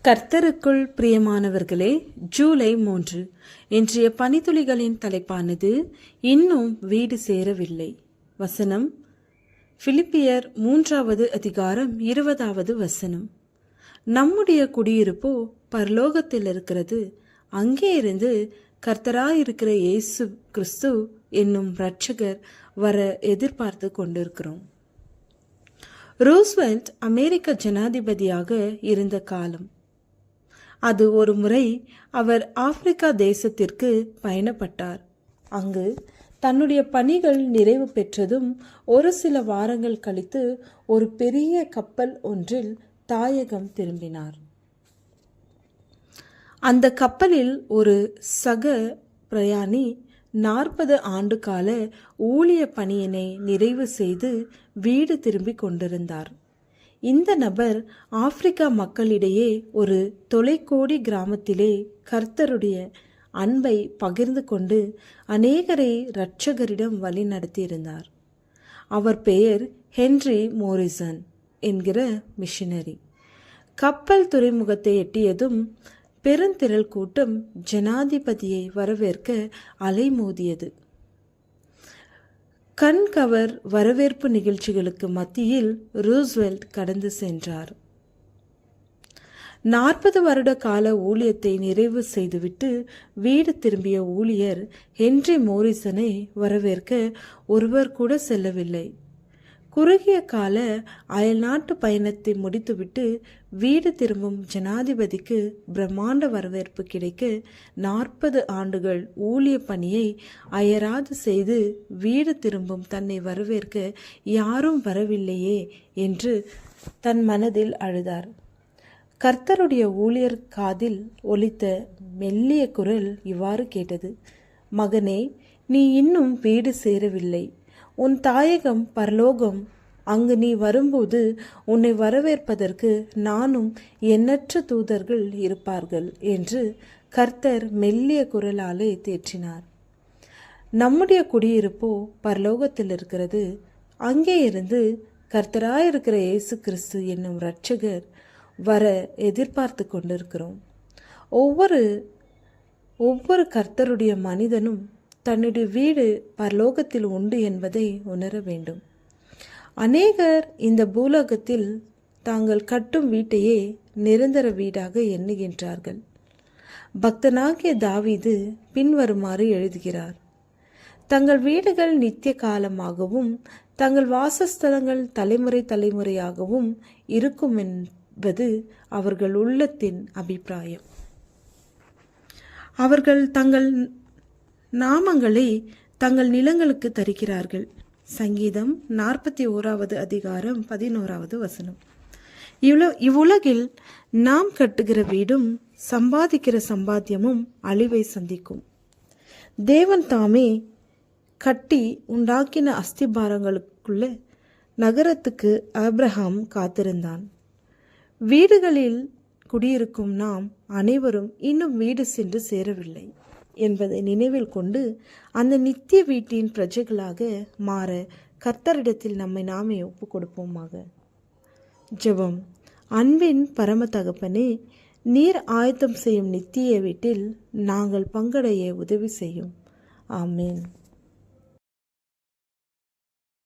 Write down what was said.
கர்த்தருக்குள் பிரியமானவர்களே, ஜூலை 3 இன்றைய பனித்துளிகளின் தலைப்பானது இன்னும் வீடு சேரவில்லை. வசனம் பிலிப்பியர் 3 அதிகாரம் 20 வசனம். நம்முடைய குடியிருப்போ பரலோகத்தில் இருக்கிறது. அங்கே இருந்து கர்த்தராயிருக்கிற இயேசு கிறிஸ்து என்னும் இரட்சகர் வர எதிர்பார்த்து கொண்டிருக்கிறோம். ரூஸ்வெல்ட் அமெரிக்க ஜனாதிபதியாக இருந்த காலம் அது. ஒரு முறை அவர் ஆப்பிரிக்கா தேசத்திற்கு பயணப்பட்டார். அங்கு தன்னுடைய பணிகள் நிறைவு பெற்றதும் ஒரு சில வாரங்கள் கழித்து ஒரு பெரிய கப்பல் ஒன்றில் தாயகம் திரும்பினார். அந்த கப்பலில் ஒரு சக பிரயாணி 40 ஆண்டு கால ஊழிய பணியினை நிறைவு செய்து வீடு திரும்பி கொண்டிருந்தார். இந்த நபர் ஆப்பிரிக்கா மக்களிடையே ஒரு தொலைக்கோடி கிராமத்திலே கர்த்தருடைய அன்பை பகிர்ந்து கொண்டு அநேகரை இரட்சகரிடம் வழி நடத்தியிருந்தார். அவர் பெயர் ஹென்றி மோரிசன் என்கிற மிஷனரி. கப்பல் துறைமுகத்தை எட்டியதும் பெருந்திரள் கூட்டம் ஜனாதிபதியை வரவேற்க அலைமோதியது. கண்கவர் வரவேற்பு நிகழ்ச்சிகளுக்கு மத்தியில் ரூஸ்வெல்ட் கடந்து சென்றார். 40 வருட கால ஊழியத்தை நிறைவு செய்துவிட்டு வீடு திரும்பிய ஊழியர் ஹென்றி மோரிசனை வரவேற்க ஒருவர் கூட செல்லவில்லை. குறுகிய கால அயல்நாட்டு பயணத்தை முடித்துவிட்டு வீடு திரும்பும் ஜனாதிபதிக்கு பிரம்மாண்ட வரவேற்பு கிடைக்க 40 ஆண்டுகள் ஊழிய பணியை அயராது செய்து வீடு திரும்பும் தன்னை வரவேற்க யாரும் வரவில்லையே என்று தன் மனதில் அழுதார். கர்த்தருடைய ஊழியர் காதில் ஒலித்த மெல்லிய குரல் இவ்வாறு கேட்டது: மகனே, நீ இன்னும் வீடு சேரவில்லை. உன் தாயகம் பரலோகம். அங்கு நீ வரும்போது உன்னை வரவேற்பதற்கு நானும் எண்ணற்ற தூதர்கள் இருப்பார்கள் என்று கர்த்தர் மெல்லிய குரலாலே தேற்றினார். நம்முடைய குடியிருப்போ பரலோகத்தில் இருக்கிறது. அங்கே இருந்து கர்த்தராயிருக்கிற இயேசு கிறிஸ்து என்னும் இரட்சகர் வர எதிர்பார்த்து கொண்டிருக்கிறோம். ஒவ்வொரு கர்த்தருடைய மனிதனும் தன்னுடைய வீடு பரலோகத்தில் உண்டு என்பதை உணர வேண்டும். அநேகர் இந்த பூலோகத்தில் தாங்கள் கட்டும் வீட்டையே நிரந்தர வீடாக எண்ணுகின்றார்கள். பக்தனாகிய தாவீது பின்வருமாறு எழுதுகிறார்: தங்கள் வீடுகள் நித்திய காலமாகவும் தங்கள் வாசஸ்தலங்கள் தலைமுறை தலைமுறையாகவும் இருக்கும் என்பது அவர்கள் உள்ளத்தின் அபிப்பிராயம். அவர்கள் தங்கள் நாமங்களை தங்கள் நிலங்களுக்கு தருகிறார்கள். சங்கீதம் 41 அதிகாரம் 11 வசனம். இவ்வுலகில் நாம் கட்டுகிற வீடும் சம்பாதிக்கிற சம்பாத்தியமும் அழிவை சந்திக்கும். தேவன் தாமே கட்டி உண்டாக்கின அஸ்திபாரங்களுக்குள்ள நகரத்துக்கு ஆபிரகாம் காத்திருந்தான். வீடுகளில் குடியிருக்கும் நாம் அனைவரும் இன்னும் வீடு சென்று சேரவில்லை என்பதை நினைவில் கொண்டு அந்த நித்திய வீட்டின் பிரஜைகளாக மாற கர்த்தரிடத்தில் நம்மை நாமே ஒப்பு கொடுப்போமாக. ஜெபம். அன்பின் பரம தகப்பனே, நீர் ஆயத்தம் செய்யும் நித்திய வீட்டில் நாங்கள் பங்கடைய உதவி செய்யும். ஆமேன்.